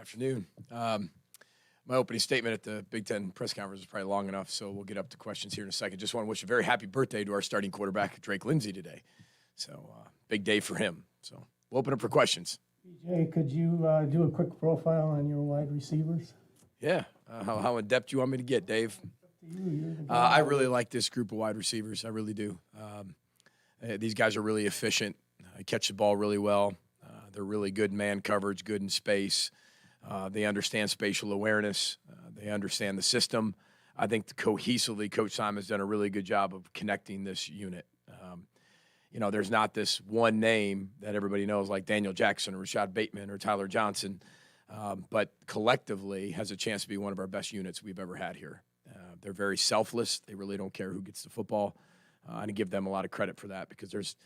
Afternoon. My opening statement at the Big Ten press conference was probably long enough, so we'll get up to questions here in a second. Just want to wish a very happy birthday to our starting quarterback, Drake Lindsey, today. So, big day for him. So, we'll open up for questions. BJ, could you do a quick profile on your wide receivers? Yeah. How in-depth do you want me to get, Dave? You're the guy. I really like this group of wide receivers. I really do. These guys are really efficient. Catch the ball really well. They're really good man coverage, good in space. They understand spatial awareness. They understand the system. I think cohesively, Coach Simon's done a really good job of connecting this unit. There's not this one name that everybody knows like Daniel Jackson or Rashad Bateman or Tyler Johnson, but collectively has a chance to be one of our best units we've ever had here. They're very selfless. They really don't care who gets the football. And I give them a lot of credit for that because there's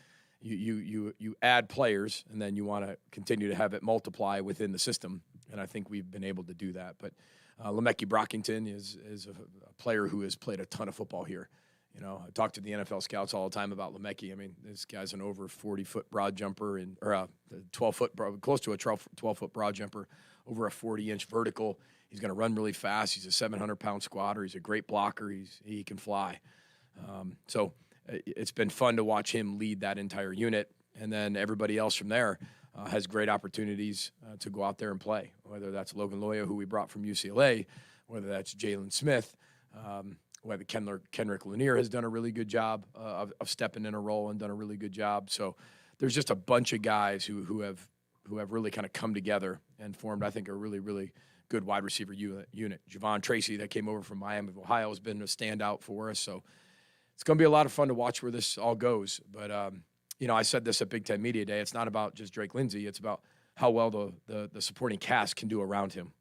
you add players and then you want to continue to have it multiply within the system. And I think we've been able to do that. But Lemecki Brockington is a player who has played a ton of football here. I talk to the NFL scouts all the time about Lemecki. I mean, this guy's an over 40-foot broad jumper or a 12-foot, close to a 12-foot broad jumper, over a 40-inch vertical. He's going to run really fast. He's a 700-pound squatter. He's a great blocker. He can fly. So it's been fun to watch him lead that entire unit. And then everybody else from there has great opportunities to go out there and play, whether that's Logan Loya, who we brought from UCLA, whether that's Jalen Smith, whether Kenrick Lanier has done a really good job of stepping in a role and done a really good job. So there's just a bunch of guys who have really kind of come together and formed, I think, a really, really good wide receiver unit. Javon Tracy, that came over from Miami of Ohio, has been a standout for us. So it's going to be a lot of fun to watch where this all goes. But, I said this at Big Ten Media Day. It's not about just Drake Lindsey. It's about how well the supporting cast can do around him.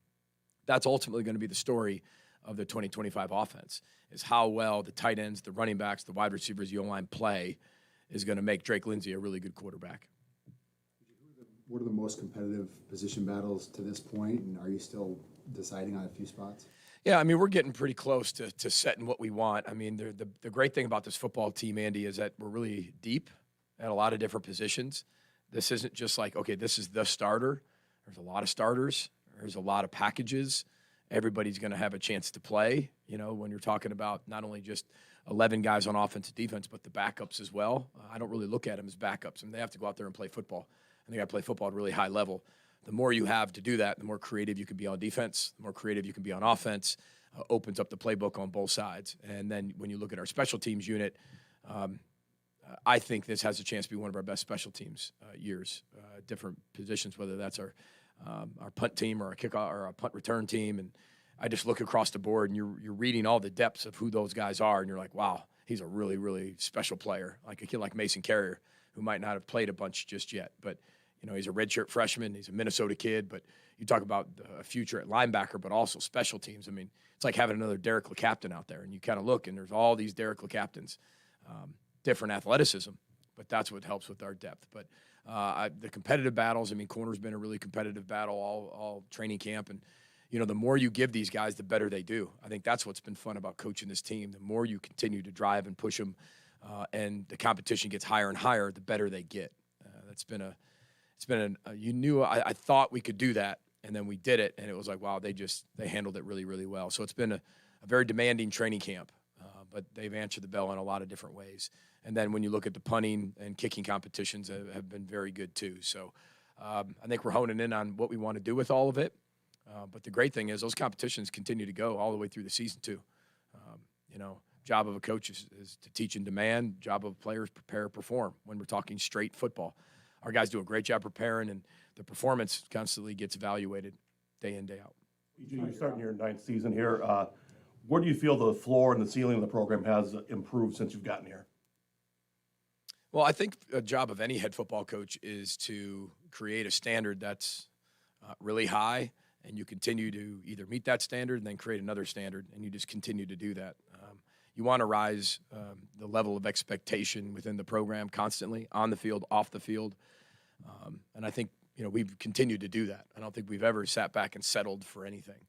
That's ultimately going to be the story of the 2025 offense, is how well the tight ends, the running backs, the wide receivers, the O-line play is going to make Drake Lindsey a really good quarterback. What are the most competitive position battles to this point, and are you still deciding on a few spots? Yeah, I mean, we're getting pretty close to setting what we want. I mean, the great thing about this football team, Andy, is that we're really deep at a lot of different positions. This isn't just like, okay, this is the starter. There's a lot of starters. There's a lot of packages. Everybody's going to have a chance to play, when you're talking about not only just 11 guys on offense and defense, but the backups as well. I don't really look at them as backups. I mean, they have to go out there and play football, and they got to play football at a really high level. The more you have to do that, the more creative you can be on defense, the more creative you can be on offense, opens up the playbook on both sides. And then when you look at our special teams unit, I think this has a chance to be one of our best special teams years, different positions, whether that's our punt team or our kickoff or our punt return team. And I just look across the board and you're reading all the depths of who those guys are. And you're like, wow, he's a really, really special player. Like a kid like Mason Carrier, who might not have played a bunch just yet, but he's a redshirt freshman. He's a Minnesota kid, but you talk about a future at linebacker, but also special teams. I mean, it's like having another Derek LeCaptain out there, and you kind of look, and there's all these Derek LeCaptains, different athleticism, but that's what helps with our depth. But the competitive battles, I mean, corner's been a really competitive battle all training camp, and the more you give these guys, the better they do. I think that's what's been fun about coaching this team. The more you continue to drive and push them, and the competition gets higher and higher, the better they get. I thought we could do that, and then we did it, and it was like, wow, they handled it really, really well. So it's been a very demanding training camp, but they've answered the bell in a lot of different ways. And then when you look at the punting and kicking competitions, have been very good too. So I think we're honing in on what we want to do with all of it. But the great thing is those competitions continue to go all the way through the season too. Job of a coach is to teach and demand. Job of players, prepare, perform. When we're talking straight football, our guys do a great job preparing, and the performance constantly gets evaluated day in, day out. You're starting your ninth season here. Where do you feel the floor and the ceiling of the program has improved since you've gotten here? Well, I think a job of any head football coach is to create a standard that's really high, and you continue to either meet that standard and then create another standard, and you just continue to do that. You want to rise the level of expectation within the program constantly, on the field, off the field. And I think, we've continued to do that. I don't think we've ever sat back and settled for anything.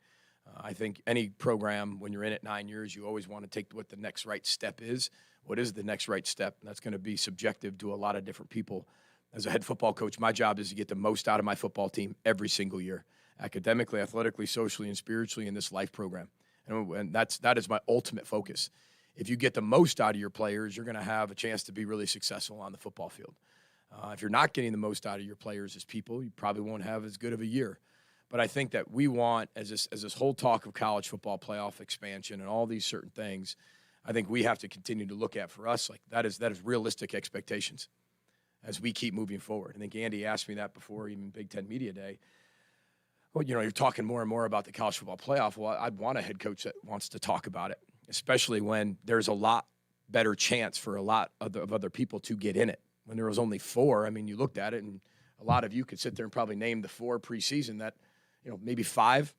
I think any program, when you're in it 9 years, you always want to take what the next right step is. What is the next right step? And that's going to be subjective to a lot of different people. As a head football coach, my job is to get the most out of my football team every single year. academically, athletically, socially, and spiritually in this life program. And that is my ultimate focus. If you get the most out of your players, you're going to have a chance to be really successful on the football field. If you're not getting the most out of your players as people, you probably won't have as good of a year. But I think that we want, as this whole talk of college football playoff expansion and all these certain things, I think we have to continue to look at for us, like that is realistic expectations as we keep moving forward. I think Andy asked me that before even Big Ten Media Day. Well, you're talking more and more about the college football playoff. Well, I'd want a head coach that wants to talk about it, especially when there's a lot better chance for a lot of other people to get in it. When there was only 4, I mean, you looked at it, and a lot of you could sit there and probably name the 4 preseason that, maybe 5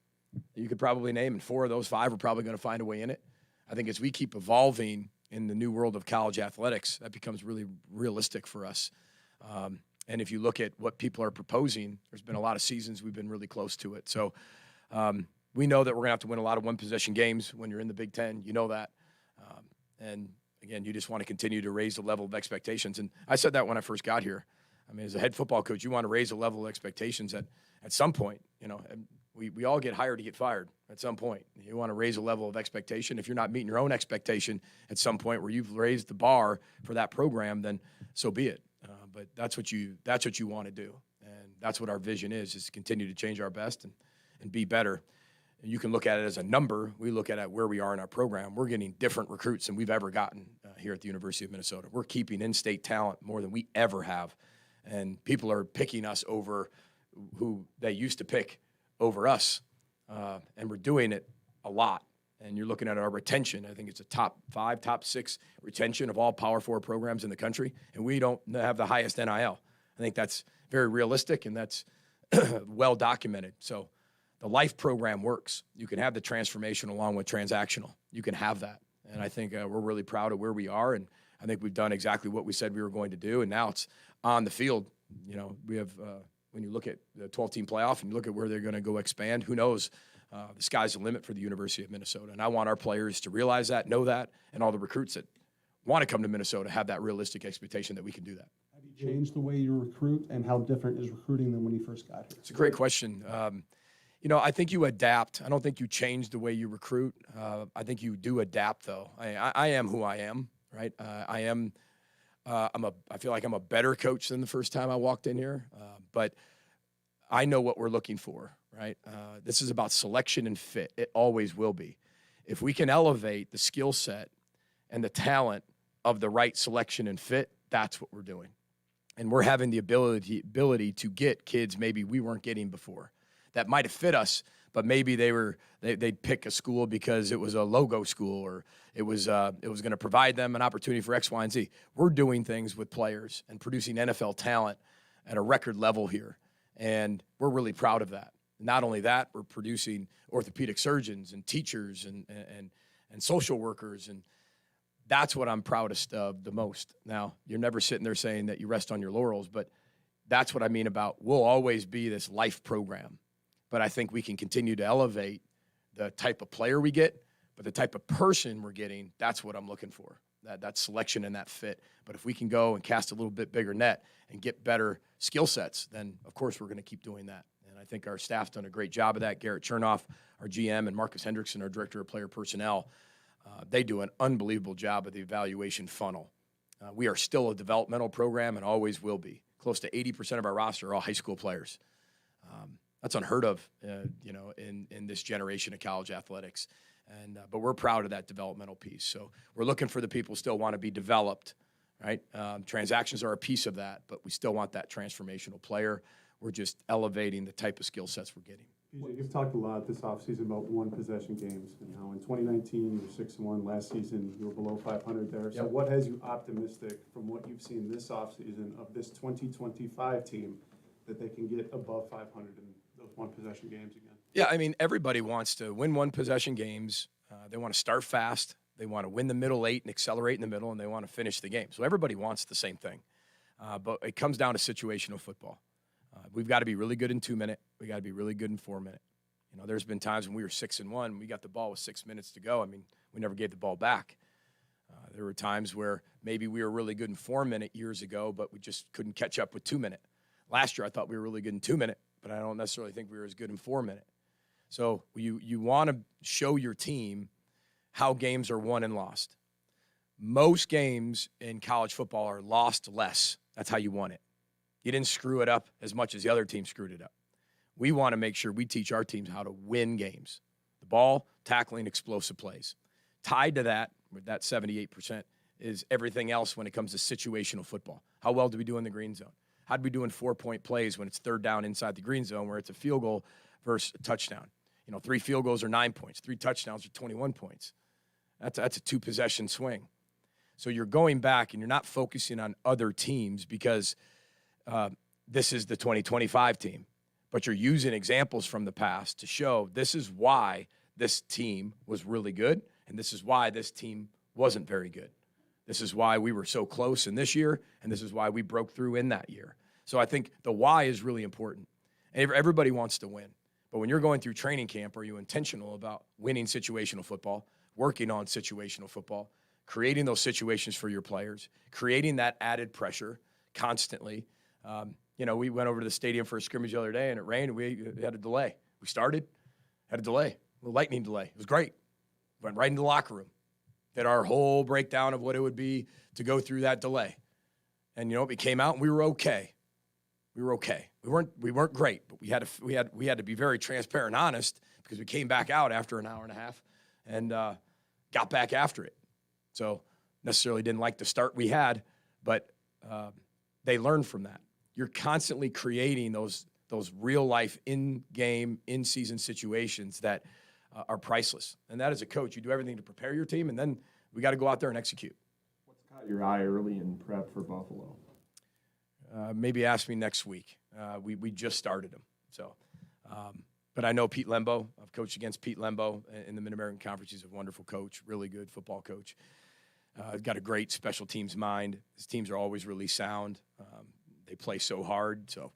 you could probably name, and 4 of those 5 are probably going to find a way in it. I think as we keep evolving in the new world of college athletics, that becomes really realistic for us. And if you look at what people are proposing, there's been a lot of seasons we've been really close to it. So we know that we're going to have to win a lot of one-possession games when you're in the Big Ten. You know that. And, again, you just want to continue to raise the level of expectations. And I said that when I first got here. I mean, as a head football coach, you want to raise the level of expectations at some point. We all get hired to get fired at some point. You want to raise a level of expectation. If you're not meeting your own expectation at some point where you've raised the bar for that program, then so be it. But that's what you want to do, and that's what our vision is to continue to change our best and be better. And you can look at it as a number. We look at it where we are in our program. We're getting different recruits than we've ever gotten here at the University of Minnesota. We're keeping in-state talent more than we ever have, and people are picking us over who they used to pick over us, and we're doing it a lot. And you're looking at our retention. I think it's a top 5, top 6 retention of all Power 4 programs in the country, and we don't have the highest NIL. I think that's very realistic, and that's well documented. So the life program works. You can have the transformation along with transactional. You can have that. And I think we're really proud of where we are, and I think we've done exactly what we said we were going to do, and now it's on the field. We have when you look at the 12-team playoff and you look at where they're going to go expand, who knows? The sky's the limit for the University of Minnesota. And I want our players to realize that, know that, and all the recruits that want to come to Minnesota have that realistic expectation that we can do that. Have you changed the way you recruit, and how different is recruiting than when you first got here? It's a great question. I think you adapt. I don't think you change the way you recruit. I think you do adapt, though. I am who I am, right? I feel like I'm a better coach than the first time I walked in here, but I know what we're looking for, right? This is about selection and fit. It always will be. If we can elevate the skill set and the talent of the right selection and fit, that's what we're doing. And we're having the ability to get kids maybe we weren't getting before that might have fit us, but maybe they'd pick a school because it was a logo school, or it was going to provide them an opportunity for X, Y, and Z. We're doing things with players and producing NFL talent at a record level here, and we're really proud of that. Not only that, we're producing orthopedic surgeons and teachers and social workers, and that's what I'm proudest of the most. Now, you're never sitting there saying that you rest on your laurels, but that's what I mean about we'll always be this life program. But I think we can continue to elevate the type of player we get, but the type of person we're getting, that's what I'm looking for, that selection and that fit. But if we can go and cast a little bit bigger net and get better skill sets, then, of course, we're going to keep doing that. And I think our staff's done a great job of that. Garrett Chernoff, our GM, and Marcus Hendrickson, our Director of Player Personnel, they do an unbelievable job of the evaluation funnel. We are still a developmental program and always will be. Close to 80% of our roster are all high school players. That's unheard of, in this generation of college athletics. But we're proud of that developmental piece. So we're looking for the people who still want to be developed, right? Transactions are a piece of that, but we still want that transformational player. We're just elevating the type of skill sets we're getting. PJ, you've talked a lot this offseason about one-possession games, and how in 2019 you were 6-1. Last season you were below 500 there. So what has you optimistic from what you've seen this offseason of this 2025 team that they can get above 500 in those one-possession games again? Yeah, I mean, everybody wants to win one-possession games. They want to start fast. They want to win the middle 8 and accelerate in the middle, and they want to finish the game. So everybody wants the same thing. But it comes down to situational football. We've got to be really good in 2-minute. We got to be really good in 4-minute. There's been times when we were 6-1, we got the ball with 6 minutes to go. I mean, we never gave the ball back. There were times where maybe we were really good in 4-minute years ago, but we just couldn't catch up with 2-minute. Last year, I thought we were really good in 2-minute, but I don't necessarily think we were as good in 4-minute. So you want to show your team how games are won and lost. Most games in college football are lost less. That's how you won it. You didn't screw it up as much as the other team screwed it up. We want to make sure we teach our teams how to win games. The ball, tackling, explosive plays. Tied to that, with that 78%, is everything else when it comes to situational football. How well do we do in the green zone? How do we do in 4-point plays when it's third down inside the green zone where it's a field goal versus a touchdown? 3 field goals are 9 points. 3 touchdowns are 21 points. That's a 2-possession swing. So you're going back and you're not focusing on other teams because this is the 2025 team. But you're using examples from the past to show this is why this team was really good and this is why this team wasn't very good. This is why we were so close in this year, and this is why we broke through in that year. So I think the why is really important. Everybody wants to win. But when you're going through training camp, are you intentional about winning situational football, working on situational football, creating those situations for your players, creating that added pressure constantly? We went over to the stadium for a scrimmage the other day, and it rained, and we had a delay. We started, had a delay, a lightning delay. It was great. Went right into the locker room. Did our whole breakdown of what it would be to go through that delay. And we came out and we were okay. We were okay. We weren't great, but we had to be very transparent and honest because we came back out after an hour and a half and got back after it. So necessarily didn't like the start we had, but they learned from that. You're constantly creating those real life in-game, in-season situations that are priceless. And that as a coach, you do everything to prepare your team, and then we got to go out there and execute. What's caught your eye early in prep for Buffalo? Maybe ask me next week. We just started them. So, but I know Pete Lembo. I've coached against Pete Lembo in the Mid-American Conference. He's a wonderful coach, really good football coach. Got a great special teams mind. His teams are always really sound. They play so hard. So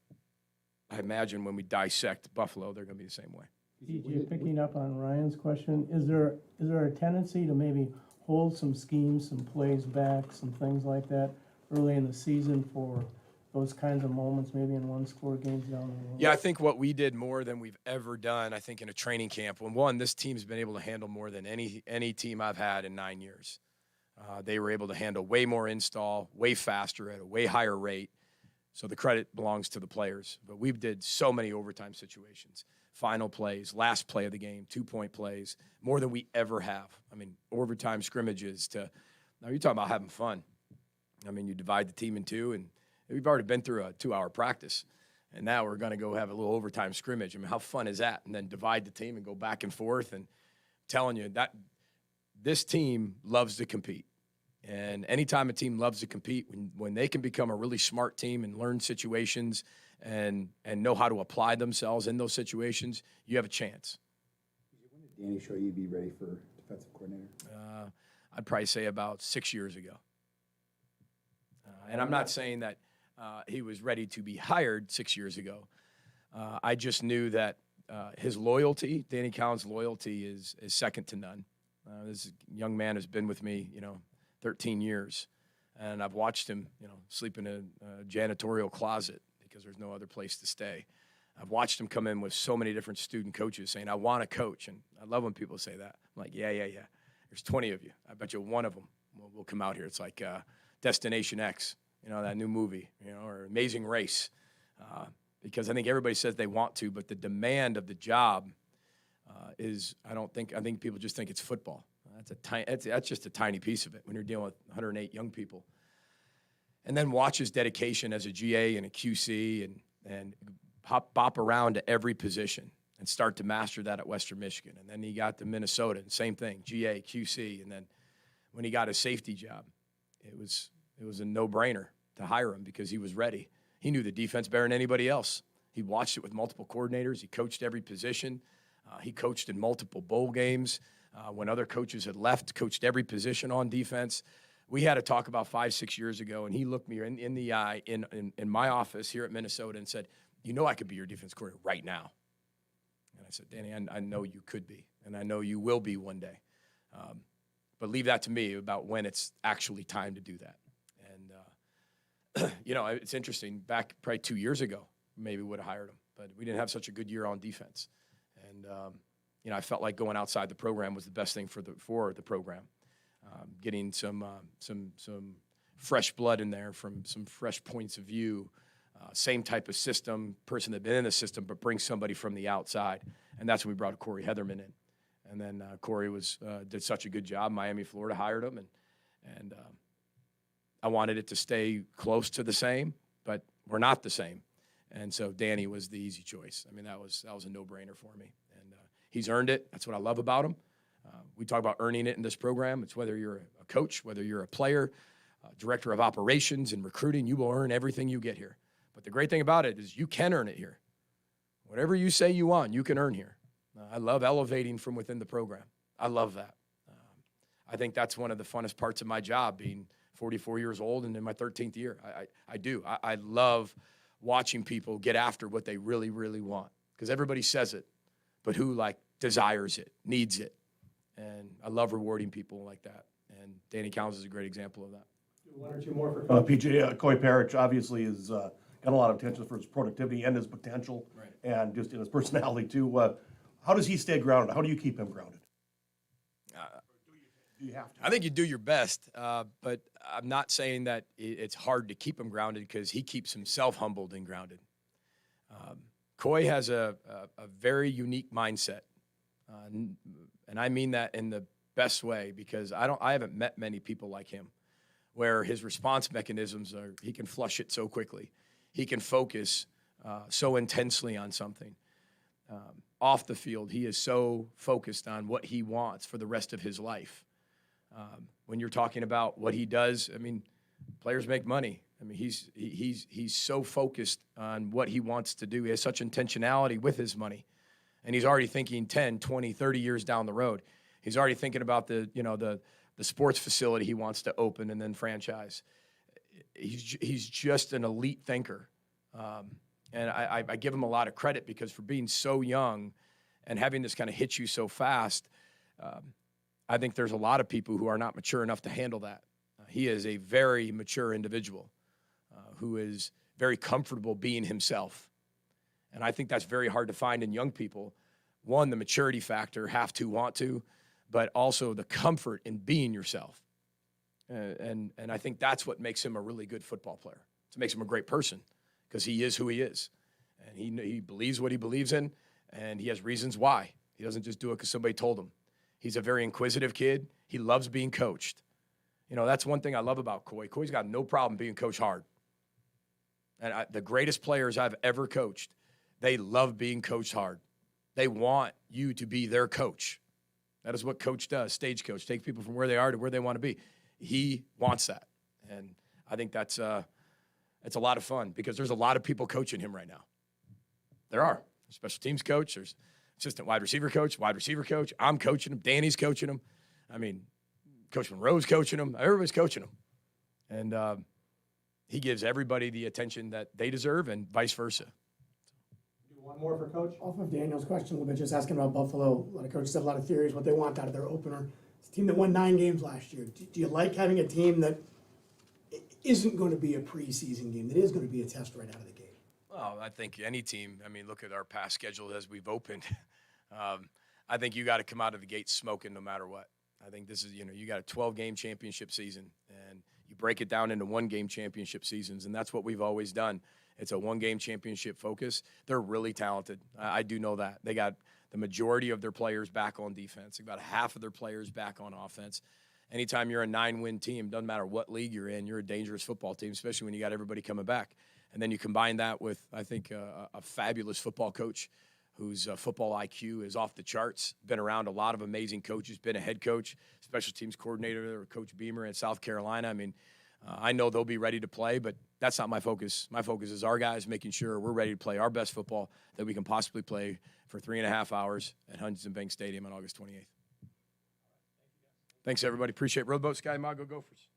I imagine when we dissect Buffalo, they're going to be the same way. DJ, picking up on Ryan's question, is there a tendency to maybe hold some schemes, some plays back, some things like that early in the season for those kinds of moments, maybe in one-score games down the road? Yeah, I think what we did more than we've ever done, I think, in a training camp, one, this team's been able to handle more than any team I've had in 9 years. They were able to handle way more install, way faster, at a way higher rate. So the credit belongs to the players. But we did so many overtime situations, final plays, last play of the game, 2-point plays, more than we ever have. I mean, overtime scrimmages now you're talking about having fun. I mean, you divide the team in two, and we've already been through a 2-hour practice, and now we're going to go have a little overtime scrimmage. I mean, how fun is that? And then divide the team and go back and forth. And telling you that this team loves to compete. And anytime a team loves to compete, when they can become a really smart team and learn situations and know how to apply themselves in those situations, you have a chance. When did Danny show you be ready for defensive coordinator? I'd probably say about 6 years ago. And I'm not saying that he was ready to be hired 6 years ago. I just knew that his loyalty, Danny Cowan's loyalty, is second to none. This young man has been with me, 13 years, and I've watched him, sleep in a janitorial closet because there's no other place to stay. I've watched him come in with so many different student coaches saying, I want to coach, and I love when people say that. I'm like, yeah. There's 20 of you. I bet you one of them will come out here. It's like Destination X, that new movie, or Amazing Race, because I think everybody says they want to, but the demand of the job I think people just think it's football. That's just a tiny piece of it when you're dealing with 108 young people. And then watch his dedication as a GA and a QC and bop around to every position and start to master that at Western Michigan. And then he got to Minnesota, and same thing, GA, QC. And then when he got his safety job, it was a no-brainer to hire him because he was ready. He knew the defense better than anybody else. He watched it with multiple coordinators. He coached every position. He coached in multiple bowl games. When other coaches had left, coached every position on defense. We had a talk about 5-6 years ago, and he looked me in the eye in my office here at Minnesota and said, I could be your defense coordinator right now. And I said, Danny, I know you could be, and I know you will be one day. But leave that to me about when it's actually time to do that. And, it's interesting. Back probably 2 years ago, maybe would have hired him. but we didn't have such a good year on defense. And, you know, I felt like going outside the program was the best thing for the program. Getting some fresh blood in there from some fresh points of view, same type of system, person that had been in the system, but bring somebody from the outside. And that's when we brought Corey Heatherman in. And then Corey did such a good job. Miami, Florida hired him, and I wanted it to stay close to the same, but we're not the same. And so Danny was the easy choice. I mean, that was a no-brainer for me. And he's earned it. That's what I love about him. We talk about earning it in this program. It's whether you're a coach, whether you're a player, director of operations and recruiting, you will earn everything you get here. But the great thing about it is you can earn it here. Whatever you say you want, you can earn here. I love elevating from within the program. I love that. I think that's one of the funnest parts of my job, being 44 years old and in my 13th year. I do. I love watching people get after what they really, really want, because everybody says it, but who, like, desires it, needs it. And I love rewarding people like that. And Danny Collins is a great example of that. One or two more for PJ, Coy Parrish obviously has got a lot of attention for his productivity and his potential, Right. and just in his personality too. How does he stay grounded? How do you keep him grounded? Do you have to? I think you do your best, but I'm not saying that it's hard to keep him grounded, because he keeps himself humbled and grounded. Coy has a very unique mindset, and I mean that in the best way, because I haven't met many people like him, where his response mechanisms are, he can flush it so quickly. He can focus so intensely on something. Off the field, he is so focused on what he wants for the rest of his life. When you're talking about what he does, I mean, players make money. I mean, he's so focused on what he wants to do. He has such intentionality with his money, and he's already thinking 10, 20, 30 years down the road. He's already thinking about the sports facility he wants to open and then franchise. He's just an elite thinker. And I give him a lot of credit, because for being so young and having this kind of hit you so fast, I think there's a lot of people who are not mature enough to handle that. He is a very mature individual who is very comfortable being himself. And I think that's very hard to find in young people. One, the maturity factor, have to, want to, but also the comfort in being yourself. And I think that's what makes him a really good football player. It makes him a great person, because he is who he is. And he believes what he believes in, and he has reasons why. He doesn't just do it because somebody told him. He's a very inquisitive kid. He loves being coached. You know, that's one thing I love about Coy. Coy's got no problem being coached hard. And the greatest players I've ever coached, they love being coached hard. They want you to be their coach. That is what coach does, stage coach. Take people from where they are to where they want to be. He wants that. And I think it's a lot of fun, because there's a lot of people coaching him right now. There are. Special teams coach, there's assistant wide receiver coach. I'm coaching him. Danny's coaching him. I mean, Coach Monroe's coaching him. Everybody's coaching him. And he gives everybody the attention that they deserve, and vice versa. one more for Coach. Off of Daniel's question a little bit, just asking about Buffalo. A lot of coaches have a lot of theories what they want out of their opener. It's a team that won 9 games last year. Do you like having a team that isn't going to be a preseason game, that is going to be a test right out of the gate? Well, I think any team, I mean, look at our past schedule as we've opened. I think you got to come out of the gate smoking no matter what. I think this is, you got a 12-game championship season, and you break it down into 1-game championship seasons, and that's what we've always done. It's a 1-game championship focus. They're really talented. I do know that. They got the majority of their players back on defense. About half of their players back on offense. Anytime you're a 9-win team, doesn't matter what league you're in, you're a dangerous football team, especially when you got everybody coming back. And then you combine that with, I think, a fabulous football coach whose football IQ is off the charts, been around a lot of amazing coaches, been a head coach, special teams coordinator, or Coach Beamer in South Carolina. I mean, I know they'll be ready to play, but that's not my focus. My focus is our guys making sure we're ready to play our best football that we can possibly play for 3.5 hours at Huntington Bank Stadium on August 28th. Thanks, everybody. Appreciate Roadboat, Sky Mod, go Gophers.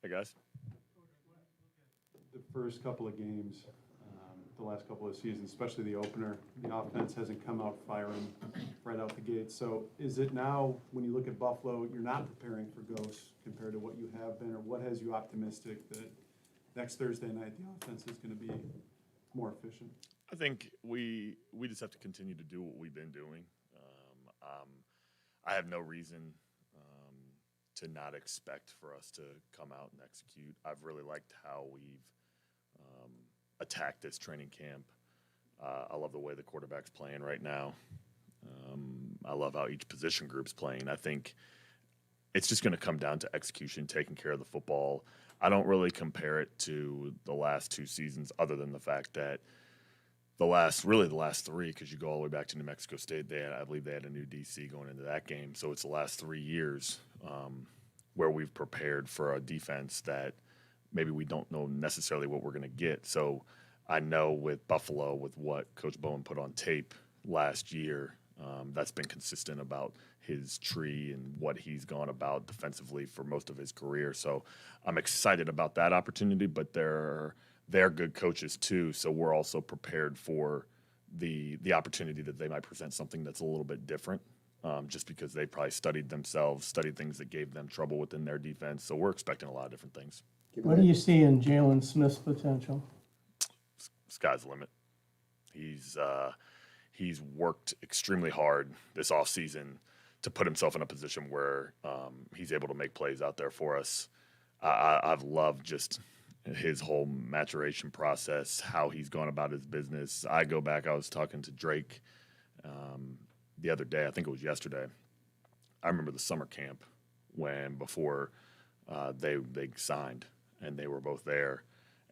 Hi, guys. The first couple of games, the last couple of seasons, especially the opener, the offense hasn't come out firing right out the gate. So is it now, when you look at Buffalo, you're not preparing for ghosts compared to what you have been, or what has you optimistic that next Thursday night the offense is going to be more efficient? I think we just have to continue to do what we've been doing. I have no reason to not expect for us to come out and execute. I've really liked how we've attacked this training camp. I love the way the quarterback's playing right now. I love how each position group's playing. I think it's just going to come down to execution, taking care of the football. I don't really compare it to the last 2 seasons, other than the fact that the last 3, because you go all the way back to New Mexico State, I believe they had a new DC going into that game. So it's the last 3 years where we've prepared for a defense that maybe we don't know necessarily what we're going to get. So I know with Buffalo, with what Coach Bowen put on tape last year, that's been consistent about his tree and what he's gone about defensively for most of his career. So I'm excited about that opportunity, but they're good coaches too. So we're also prepared for the opportunity that they might present something that's a little bit different, just because they probably studied themselves, studied things that gave them trouble within their defense. So we're expecting a lot of different things. What do you see in Jalen Smith's potential? Sky's the limit. He's worked extremely hard this offseason to put himself in a position where he's able to make plays out there for us. I've loved just his whole maturation process, how he's gone about his business. I go back, I was talking to Drake the other day, I think it was yesterday. I remember the summer camp before they signed, and they were both there,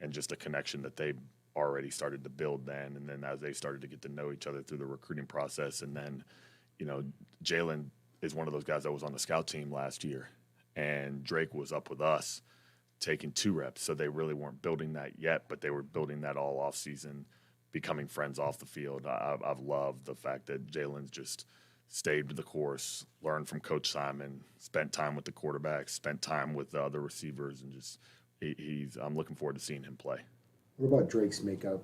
and just a connection that they already started to build then. And then as they started to get to know each other through the recruiting process, and then, Jalen is one of those guys that was on the scout team last year, and Drake was up with us taking 2 reps. So they really weren't building that yet, but they were building that all off season, becoming friends off the field. I've loved the fact that Jalen's just stayed the course, learned from Coach Simon, spent time with the quarterbacks, spent time with the other receivers, and just I'm looking forward to seeing him play. What about Drake's makeup?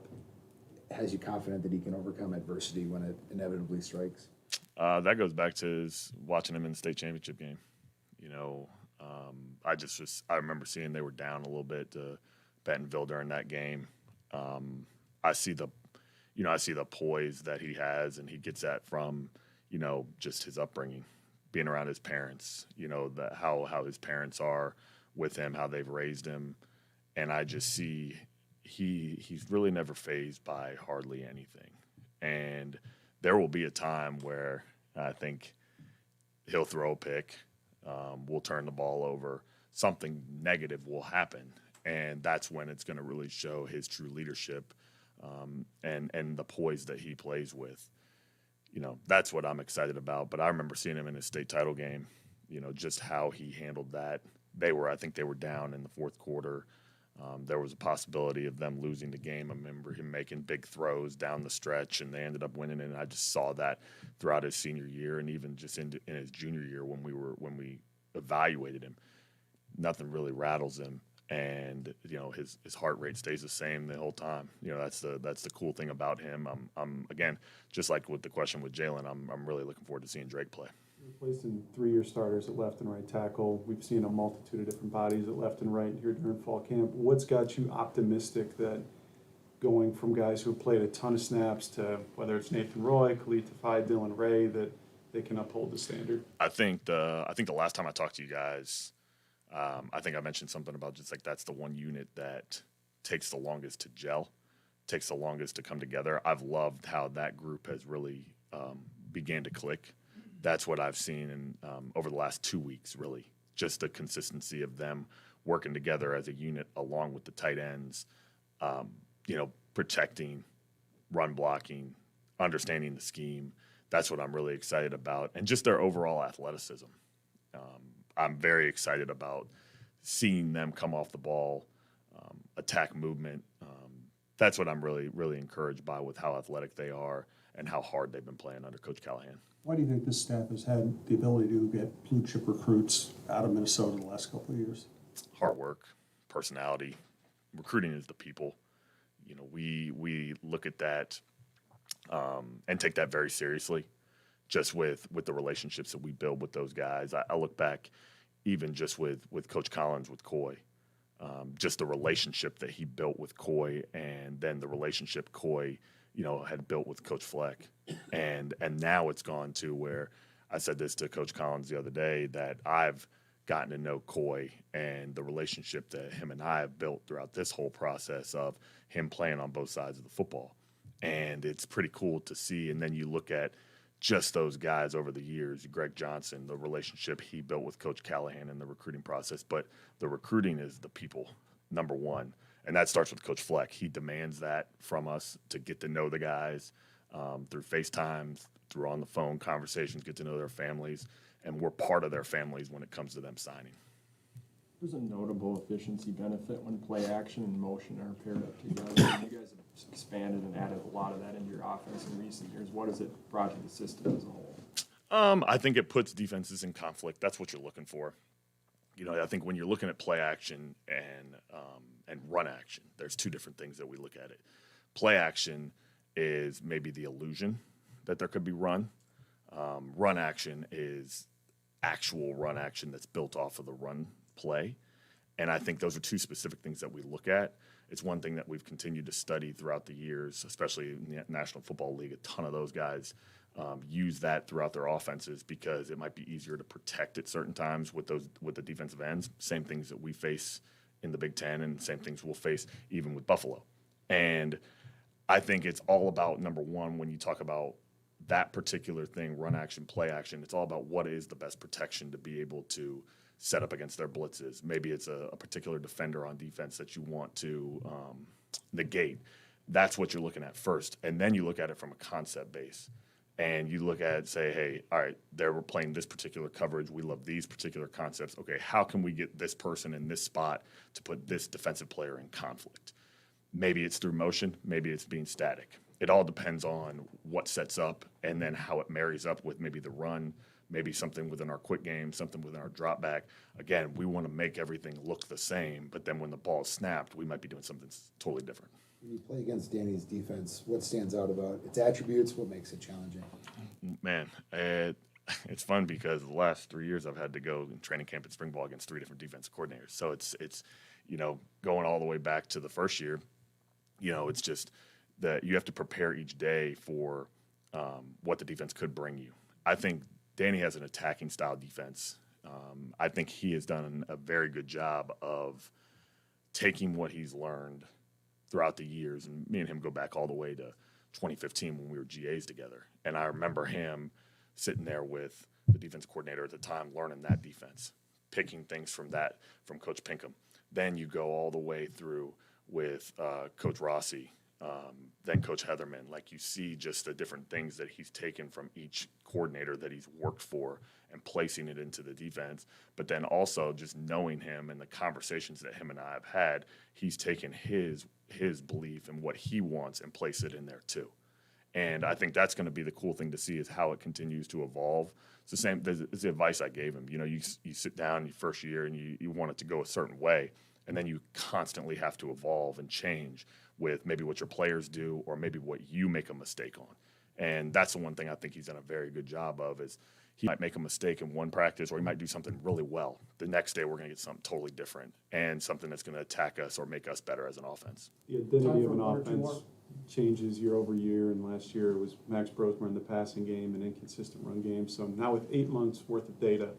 Has you confident that he can overcome adversity when it inevitably strikes? That goes back to watching him in the state championship game. I remember seeing they were down a little bit to Bentonville during that game. I see the poise that he has, and he gets that from, just his upbringing, being around his parents, how his parents are with him, how they've raised him. And I just see he's really never fazed by hardly anything. And there will be a time where I think he'll throw a pick, we'll turn the ball over, something negative will happen. And that's when it's going to really show his true leadership and the poise that he plays with. That's what I'm excited about. But I remember seeing him in his state title game, just how he handled that. I think they were down in the 4th quarter. There was a possibility of them losing the game. I remember him making big throws down the stretch, and they ended up winning. And I just saw that throughout his senior year, and even just in his junior year when we evaluated him. Nothing really rattles him, and his heart rate stays the same the whole time. That's the cool thing about him. I'm again, just like with the question with Jalen, I'm really looking forward to seeing Drake play. Replacing 3-year starters at left and right tackle. We've seen a multitude of different bodies at left and right here during fall camp. What's got you optimistic that going from guys who have played a ton of snaps to whether it's Nathan Roy, Khalid Tafai, Dylan Ray, that they can uphold the standard? I think the last time I talked to you guys, I think I mentioned something about just like that's the one unit that takes the longest to gel, takes the longest to come together. I've loved how that group has really began to click. That's what I've seen in over the last 2 weeks, really. Just the consistency of them working together as a unit along with the tight ends, protecting, run blocking, understanding the scheme. That's what I'm really excited about. And just their overall athleticism. I'm very excited about seeing them come off the ball, attack movement. That's what I'm really, really encouraged by with how athletic they are and how hard they've been playing under Coach Callahan. Why do you think this staff has had the ability to get blue chip recruits out of Minnesota the last couple of years? Hard work. personality. Recruiting is the people. You know, we look at that and take that very seriously, just with the relationships that we build with those guys. I look back even just with Coach Collins with Coy, just the relationship that he built with Coy, and then the relationship Coy, you know, had built with Coach Fleck, and now it's gone to where I said this to Coach Collins the other day, that I've gotten to know Coy and the relationship that him and I have built throughout this whole process of him playing on both sides of the football. And it's pretty cool to see. And then you look at just those guys over the years, Greg Johnson, the relationship he built with Coach Callahan in the recruiting process. But the recruiting is the people, number one. And that starts with Coach Fleck. He demands that from us to get to know the guys through FaceTimes, through on the phone conversations, get to know their families. And we're part of their families when it comes to them signing. There's a notable efficiency benefit when play action and motion are paired up together. You guys have expanded and added a lot of that into your offense in recent years. What has it brought to the system as a whole? I think it puts defenses in conflict. That's what you're looking for. You know, I think when you're looking at play action and run action, there's two different things that we look at it. Play action is maybe the illusion that there could be run. Run action is actual run action that's built off of the run play. And I think those are two specific things that we look at. It's one thing that we've continued to study throughout the years, especially in the National Football League. A ton of those guys use that throughout their offenses because it might be easier to protect at certain times with the defensive ends. Same things that we face in the Big Ten, and same things we'll face even with Buffalo. And I think it's all about, number one, when you talk about that particular thing, run action, play action, it's all about what is the best protection to be able to set up against their blitzes. Maybe it's a particular defender on defense that you want to negate. That's what you're looking at first. And then you look at it from a concept base. And you look at it, say, hey, all right, we're playing this particular coverage. We love these particular concepts. Okay, how can we get this person in this spot to put this defensive player in conflict? Maybe it's through motion. Maybe it's being static. It all depends on what sets up and then how it marries up with maybe the run, maybe something within our quick game, something within our drop back. Again, we want to make everything look the same, but then when the ball is snapped, we might be doing something totally different. When you play against Danny's defense, what stands out about its attributes? What makes it challenging? Man, it's fun because the last 3 years I've had to go in training camp and spring ball against 3 different defensive coordinators. So it's you know, going all the way back to the first year, you know, it's just that you have to prepare each day for what the defense could bring you. I think Danny has an attacking style defense. I think he has done a very good job of taking what he's learned throughout the years. And me and him go back all the way to 2015 when we were GAs together. And I remember him sitting there with the defense coordinator at the time, learning that defense, picking things from Coach Pinkham. Then you go all the way through with Coach Rossi, then Coach Heatherman. Like, you see just the different things that he's taken from each coordinator that he's worked for and placing it into the defense. But then also just knowing him and the conversations that him and I have had, he's taken his belief and what he wants and placed it in there too. And I think that's going to be the cool thing to see, is how it continues to evolve. It's the same. It's the advice I gave him. You know, you sit down your first year and you want it to go a certain way, and then you constantly have to evolve and change with maybe what your players do or maybe what you make a mistake on. And that's the one thing I think he's done a very good job of, is he might make a mistake in one practice, or he might do something really well. The next day we're going to get something totally different and something that's going to attack us or make us better as an offense. The identity of an offense changes year over year, and last year it was Max Brosmer in the passing game and inconsistent run game. So now with 8 months worth of data,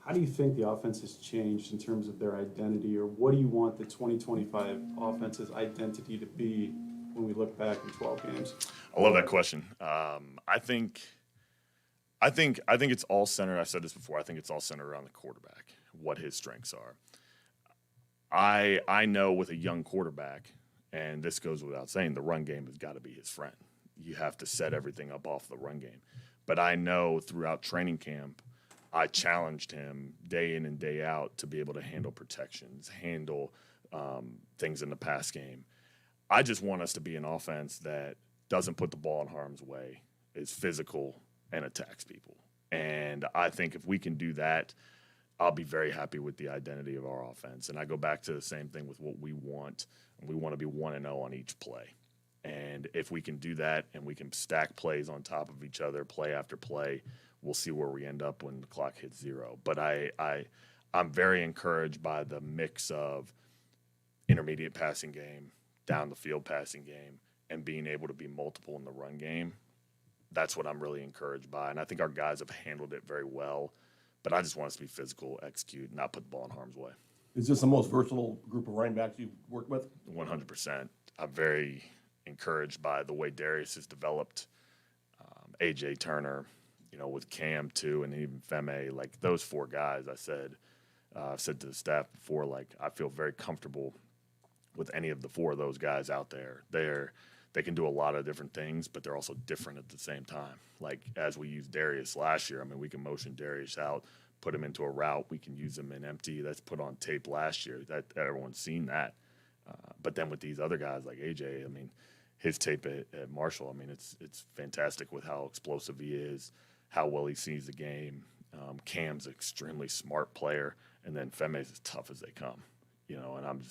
how do you think the offense has changed in terms of their identity, or what do you want the 2025 offense's identity to be when we look back in 12 games? I love that question. I think it's all centered. I said this before. I think it's all centered around the quarterback, what his strengths are. I know with a young quarterback, and this goes without saying, the run game has got to be his friend. You have to set everything up off the run game. But I know throughout training camp, I challenged him day in and day out to be able to handle protections, handle things in the pass game. I just want us to be an offense that doesn't put the ball in harm's way, is physical, and attacks people. And I think if we can do that, I'll be very happy with the identity of our offense. And I go back to the same thing with what we want. And we want to be 1-0 on each play. And if we can do that and we can stack plays on top of each other, play after play, we'll see where we end up when the clock hits 0. But I'm very encouraged by the mix of intermediate passing game, down the field passing game, and being able to be multiple in the run game. That's what I'm really encouraged by. And I think our guys have handled it very well. But I just want us to be physical, execute, not put the ball in harm's way. Is this the most versatile group of running backs you've worked with? 100%. I'm very encouraged by the way Darius has developed. A.J. Turner, with Cam too, and even Femme, like those 4 guys, I've said to the staff before, like I feel very comfortable with any of the 4 of those guys out there. They can do a lot of different things, but they're also different at the same time. Like as we used Darius last year, I mean, we can motion Darius out, put him into a route. We can use him in empty. That's put on tape last year. That everyone's seen that. But then with these other guys like AJ, I mean, his tape at Marshall, I mean, it's fantastic with how explosive he is, how well he sees the game. Cam's an extremely smart player, and then Femme's as tough as they come. And I'm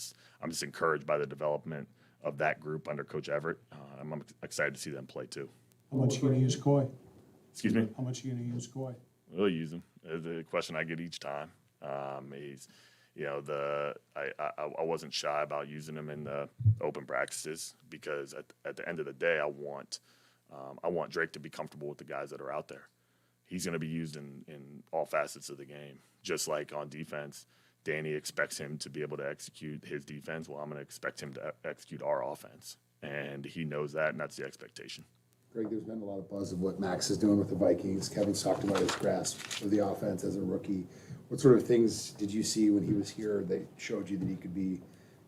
just encouraged by the development of that group under Coach Everett. I'm excited to see them play too. How much are you going to use Coy? Excuse me? How much are you going to use Coy? We'll use him. The question I get each time. He's, I wasn't shy about using him in the open practices because at the end of the day, I want Drake to be comfortable with the guys that are out there. He's going to be used in all facets of the game, just like on defense. Danny expects him to be able to execute his defense. Well, I'm going to expect him to execute our offense. And he knows that, and that's the expectation. Greg, there's been a lot of buzz of what Max is doing with the Vikings. Kevin's talked about his grasp of the offense as a rookie. What sort of things did you see when he was here that showed you that he could be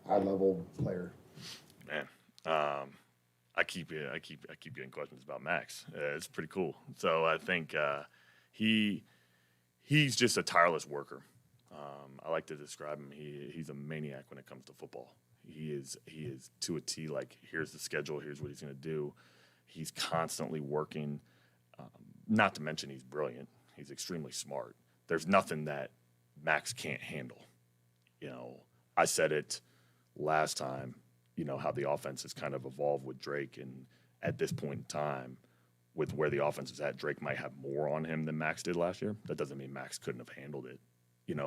a high-level player? Man, I keep getting questions about Max. It's pretty cool. So I think he's just a tireless worker. I like to describe him. He's a maniac when it comes to football. He is to a T. Like, here's the schedule. Here's what he's going to do. He's constantly working. Not to mention he's brilliant. He's extremely smart. There's nothing that Max can't handle. I said it last time. How the offense has kind of evolved with Drake, and at this point in time, with where the offense is at, Drake might have more on him than Max did last year. That doesn't mean Max couldn't have handled it.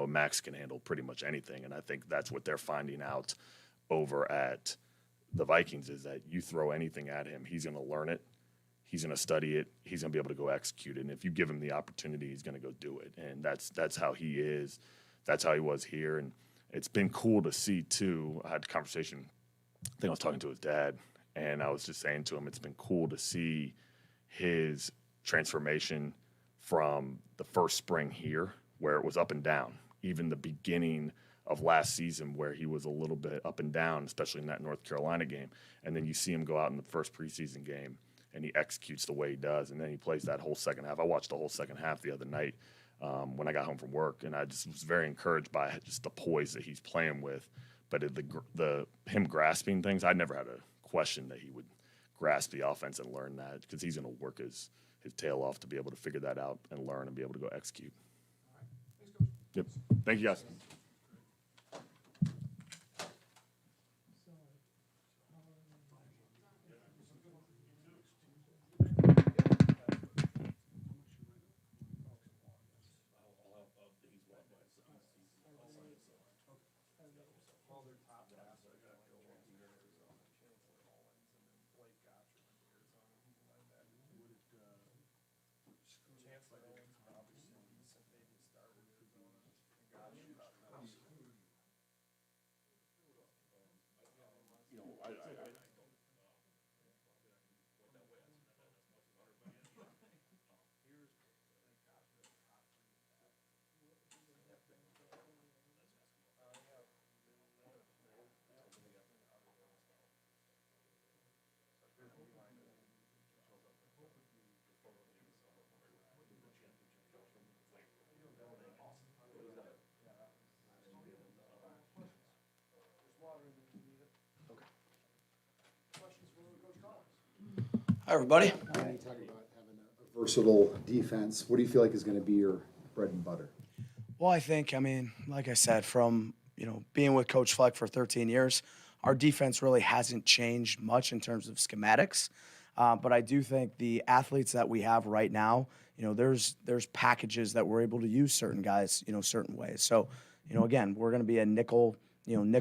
Max can handle pretty much anything, and I think that's what they're finding out over at the Vikings is that you throw anything at him, he's going to learn it, he's going to study it, he's going to be able to go execute it, and if you give him the opportunity, he's going to go do it, and that's how he is. That's how he was here, and it's been cool to see, too. I had a conversation, I think I was talking to his dad, and I was just saying to him, it's been cool to see his transformation from the first spring here, where it was up and down, even the beginning of last season where he was a little bit up and down, especially in that North Carolina game. And then you see him go out in the first preseason game, and he executes the way he does, and then he plays that whole second half. I watched the whole second half the other night when I got home from work, and I just was very encouraged by just the poise that he's playing with. But him grasping things, I never had a question that he would grasp the offense and learn that, because he's going to work his tail off to be able to figure that out and learn and be able to go execute. Yep. Thank you, guys. Hi, everybody. You talk about having a versatile defense. What do you feel like is going to be your bread and butter? Well, I mean, like I said, from being with Coach Fleck for 13 years, our defense really hasn't changed much in terms of schematics. But I do think the athletes that we have right now, there's packages that we're able to use certain guys, certain ways. So, again, we're going to be a nickel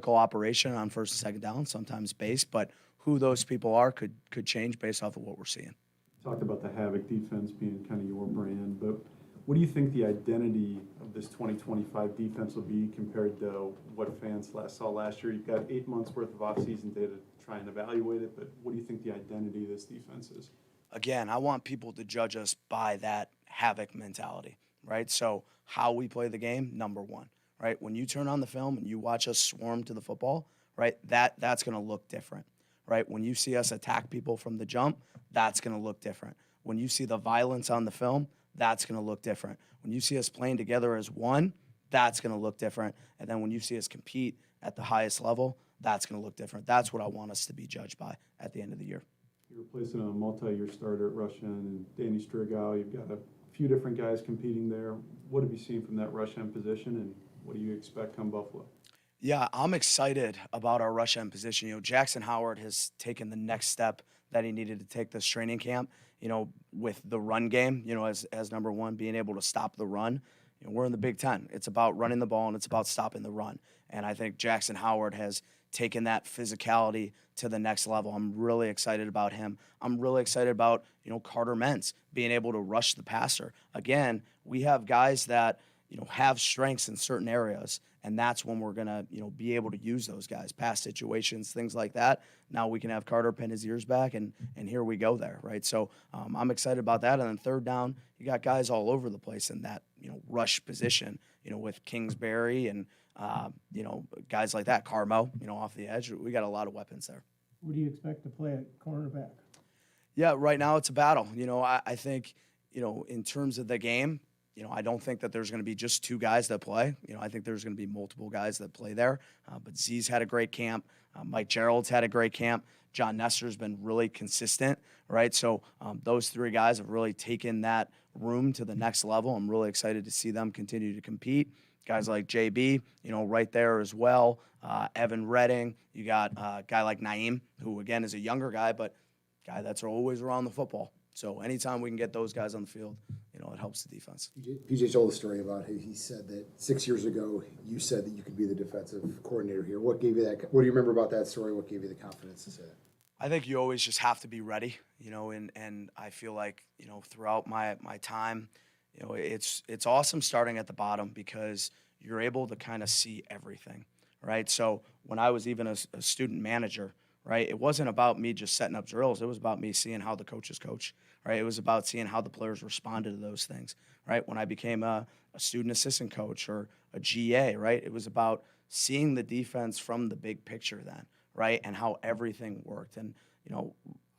operation on first and second down, sometimes base, but who those people are could change based off of what we're seeing. Talked about the Havoc defense being kind of your brand, but what do you think the identity of this 2025 defense will be compared to what fans saw last year? You've got 8 months worth of offseason data to try and evaluate it, but what do you think the identity of this defense is? Again, I want people to judge us by that Havoc mentality, right? So how we play the game, number one, right? When you turn on the film and you watch us swarm to the football, right, that's going to look different, right? When you see us attack people from the jump, that's going to look different. When you see the violence on the film, that's going to look different. When you see us playing together as one, that's going to look different. And then when you see us compete at the highest level, that's going to look different. That's what I want us to be judged by at the end of the year. You're replacing a multi-year starter at Russian and Danny Strigow. You've got a few different guys competing there. What have you seen from that rush end position, and what do you expect come Buffalo? Yeah, I'm excited about our rush end position. Jackson Howard has taken the next step that he needed to take this training camp, with the run game, as number one, being able to stop the run. We're in the Big Ten. It's about running the ball and it's about stopping the run. And I think Jackson Howard has taken that physicality to the next level. I'm really excited about him. I'm really excited about, Carter Mentz being able to rush the passer. Again, we have guys that, have strengths in certain areas, and that's when we're going to, be able to use those guys, pass situations, things like that. Now we can have Carter pin his ears back, and here we go there, right? So I'm excited about that. And then third down, you got guys all over the place in that, rush position, with Kingsbury and, guys like that, Carmo, off the edge. We got a lot of weapons there. Who do you expect to play at cornerback? Yeah, right now it's a battle. I think, in terms of the game, I don't think that there's going to be just two guys that play. I think there's going to be multiple guys that play there. But Z's had a great camp. Mike Gerald's had a great camp. John Nestor's been really consistent, right? So those three guys have really taken that room to the next level. I'm really excited to see them continue to compete. Guys like JB, right there as well. Evan Redding. You got a guy like Naeem, who, again, is a younger guy, but guy that's always around the football. So anytime we can get those guys on the field, it helps the defense. PJ told a story about how he said that 6 years ago you said that you could be the defensive coordinator here. What gave you that? What do you remember about that story? What gave you the confidence to say that? I think you always just have to be ready, and I feel like, throughout my time, it's awesome starting at the bottom because you're able to kind of see everything, right? So when I was even a student manager, right, it wasn't about me just setting up drills. It was about me seeing how the coaches coach, right? It was about seeing how the players responded to those things, right? When I became a student assistant coach or a GA, right, it was about seeing the defense from the big picture then, right, and how everything worked. And,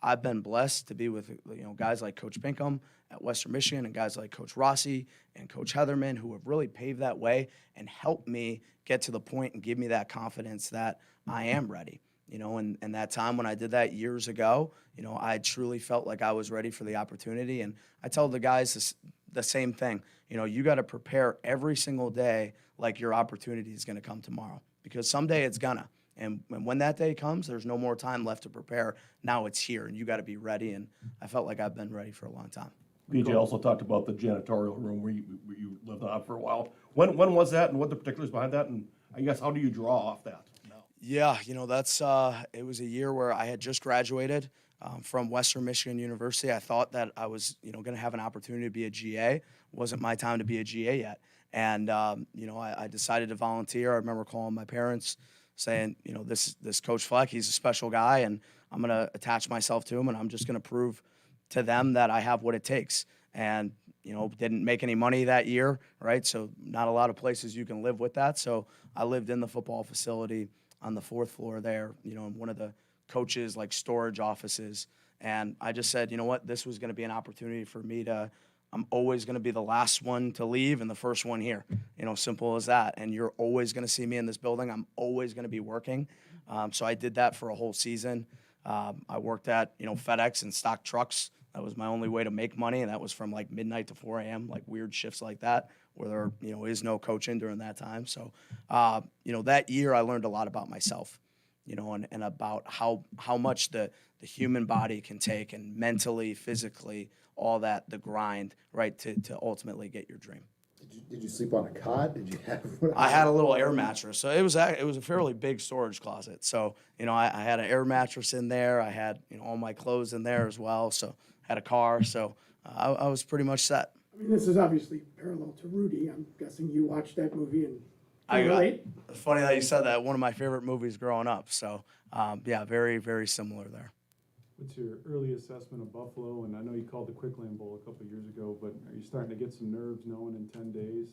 I've been blessed to be with, guys like Coach Pinkham at Western Michigan and guys like Coach Rossi and Coach Heatherman who have really paved that way and helped me get to the point and give me that confidence that I am ready. And that time when I did that years ago, I truly felt like I was ready for the opportunity. And I tell the guys the same thing. You got to prepare every single day like your opportunity is going to come tomorrow because someday it's gonna. And when that day comes, there's no more time left to prepare. Now it's here, and you got to be ready. And I felt like I've been ready for a long time. PJ also talked about the janitorial room where you lived on for a while. When was that, and what the particulars behind that? And I guess how do you draw off that? Yeah, that's it was a year where I had just graduated from Western Michigan University. I thought that I was, going to have an opportunity to be a GA. It wasn't my time to be a GA yet. And, I decided to volunteer. I remember calling my parents saying, this Coach Fleck, he's a special guy, and I'm going to attach myself to him, and I'm just going to prove to them that I have what it takes. And, didn't make any money that year, right? So not a lot of places you can live with that. So I lived in the football facility on the 4th floor there, in one of the coaches' storage offices. And I just said, what, this was going to be an opportunity for me I'm always going to be the last one to leave and the first one here, simple as that. And you're always going to see me in this building. I'm always going to be working. So I did that for a whole season. I worked at, FedEx and stock trucks. That was my only way to make money. And that was from midnight to 4 a.m., weird shifts like that. where there, is no coaching during that time. So, that year I learned a lot about myself, and about how much the human body can take, and mentally, physically, all that, the grind, right, to ultimately get your dream. Did you sleep on a cot? Did you have? I had a little air mattress, so it was a fairly big storage closet. So I had an air mattress in there. I had all my clothes in there as well. So had a car. So I was pretty much set. I mean, this is obviously parallel to Rudy. I'm guessing you watched that movie and I can got relate. funny that you said that. One of my favorite movies growing up. So yeah, very very similar there. What's your early assessment of Buffalo? And I know you called the Quickland Bowl a couple of years ago, but are you starting to get some nerves knowing in 10 days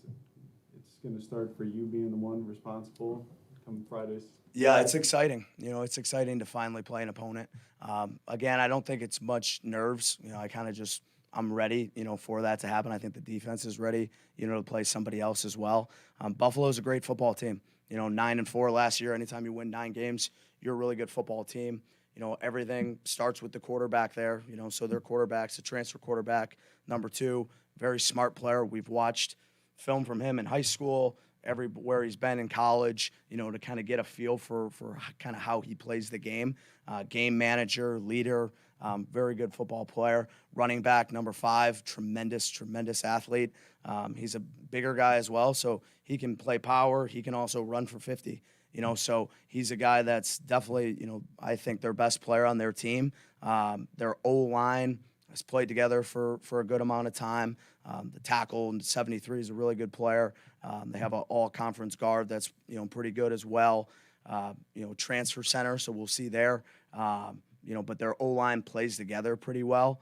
it's going to start for you being the one responsible come Fridays? Yeah, it's exciting. It's exciting to finally play an opponent. Again, I don't think it's much nerves. I kind of just I'm ready, for that to happen. I think the defense is ready, to play somebody else as well. Buffalo's a great football team. 9-4 last year. Anytime you win 9 games, you're a really good football team. Everything starts with the quarterback there. So their quarterback's a transfer quarterback, number 2, very smart player. We've watched film from him in high school, everywhere he's been in college, to kind of get a feel for kind of how he plays the game. Game manager, leader, very good football player. Running back, number 5, tremendous athlete. He's a bigger guy as well, so he can play power. He can also run for 50. So he's a guy that's definitely, I think their best player on their team. Their O-line has played together for a good amount of time. The tackle in 73 is a really good player. They have an all-conference guard that's, pretty good as well. Transfer center, so we'll see there. But their O-line plays together pretty well.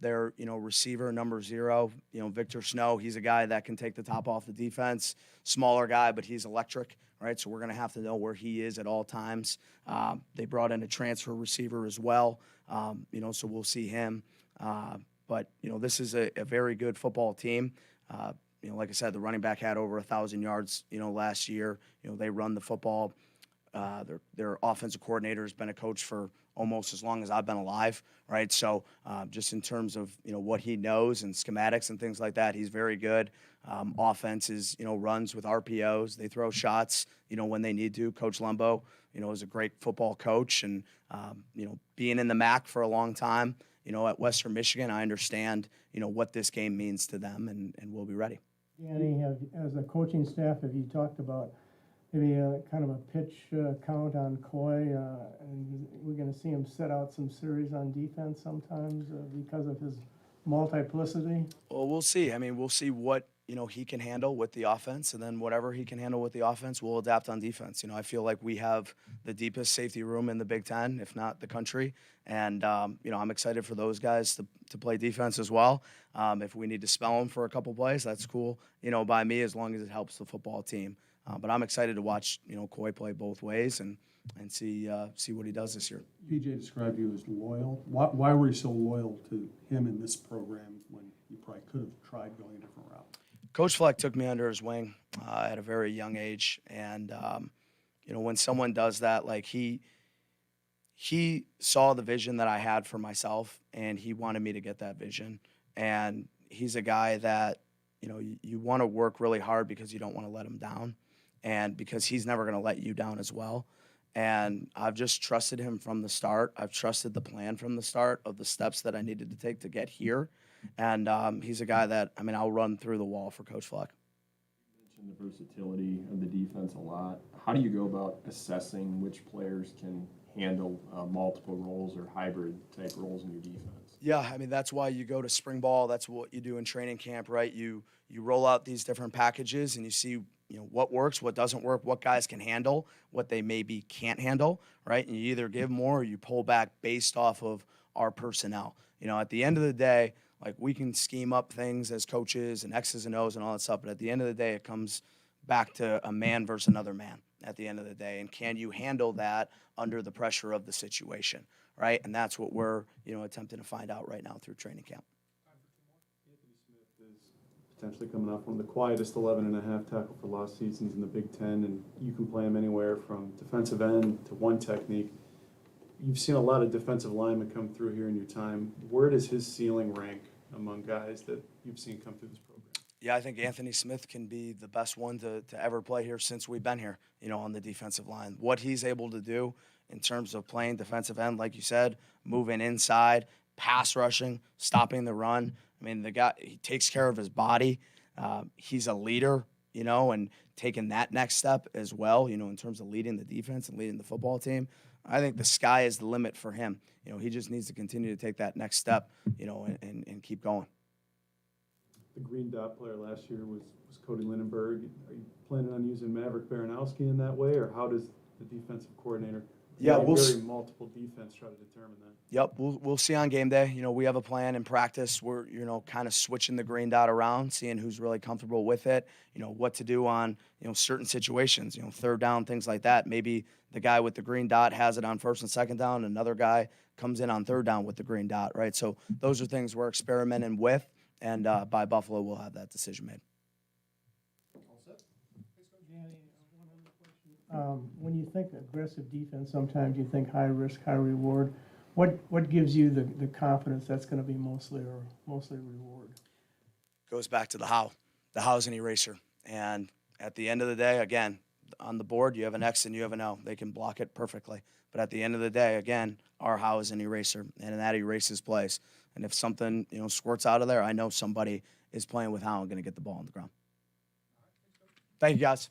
Their, receiver, number 0, Victor Snow, he's a guy that can take the top off the defense. Smaller guy, but he's electric, right? So we're going to have to know where he is at all times. They brought in a transfer receiver as well, so we'll see him. But this is a very good football team. Like I said, the running back had over 1,000 yards, last year. They run the football. Their offensive coordinator has been a coach for almost as long as I've been alive, right? So just in terms of, what he knows and schematics and things like that, he's very good. Offense is, runs with RPOs. They throw shots, when they need to. Coach Lumbo, is a great football coach. And, being in the MAC for a long time, at Western Michigan, I understand, what this game means to them, and we'll be ready. Danny, as a coaching staff, have you talked about maybe kind of a pitch count on Coy, and we're going to see him set out some series on defense sometimes because of his multiplicity? Well, we'll see. I mean, we'll see what, he can handle with the offense, and then whatever he can handle with the offense, we'll adapt on defense. I feel like we have the deepest safety room in the Big Ten, if not the country. And, I'm excited for those guys to play defense as well. If we need to spell them for a couple plays, that's cool, by me, as long as it helps the football team. But I'm excited to watch, Coy play both ways and see what he does this year. PJ described you as loyal. Why were you so loyal to him in this program when you probably could have tried going a different route? Coach Fleck took me under his wing at a very young age, and when someone does that, like he saw the vision that I had for myself, and he wanted me to get that vision. And he's a guy that you want to work really hard because you don't want to let him down, and because he's never going to let you down as well. And I've just trusted him from the start. I've trusted the plan from the start of the steps that I needed to take to get here. And he's a guy that, I'll run through the wall for Coach Fleck. You mentioned the versatility of the defense a lot. How do you go about assessing which players can handle multiple roles or hybrid type roles in your defense? Yeah, that's why you go to spring ball. That's what you do in training camp, right? You roll out these different packages and you see what works, what doesn't work, what guys can handle, what they maybe can't handle, right? And you either give more or you pull back based off of our personnel. At the end of the day, like, we can scheme up things as coaches and X's and O's and all that stuff, but at the end of the day, it comes back to a man versus another man at the end of the day. And can you handle that under the pressure of the situation, right? And that's what we're, attempting to find out right now through training camp. Anthony Smith is potentially coming off one of the quietest 11.5 tackle for loss seasons in the Big Ten, and you can play him anywhere from defensive end to one technique. You've seen a lot of defensive linemen come through here in your time. Where does his ceiling rank among guys that you've seen come through this program? Yeah, I think Anthony Smith can be the best one to ever play here since we've been here, on the defensive line. What he's able to do in terms of playing defensive end, like you said, moving inside, pass rushing, stopping the run. I mean, the guy, he takes care of his body. He's a leader, and taking that next step as well, in terms of leading the defense and leading the football team. I think the sky is the limit for him. He just needs to continue to take that next step, and keep going. The green dot player last year was Cody Lindenberg. Are you planning on using Maverick Baranowski in that way, or how does the defensive coordinator, Yeah, we'll very multiple defense, try to determine that? Yep, we'll see on game day. We have a plan in practice. We're kind of switching the green dot around, seeing who's really comfortable with it. What to do on certain situations. Third down, things like that. Maybe the guy with the green dot has it on first and second down. Another guy comes in on third down with the green dot. Right. So those are things we're experimenting with, and by Buffalo, we'll have that decision made. When you think aggressive defense, sometimes you think high risk, high reward. What gives you the confidence that's going to be mostly reward? Goes back to the how. The how's an eraser. And at the end of the day, again, on the board, you have an X and you have an O. They can block it perfectly. But at the end of the day, again, our how is an eraser, and that erases plays. And if something, squirts out of there, I know somebody is playing with how I'm going to get the ball on the ground. Thank you, guys.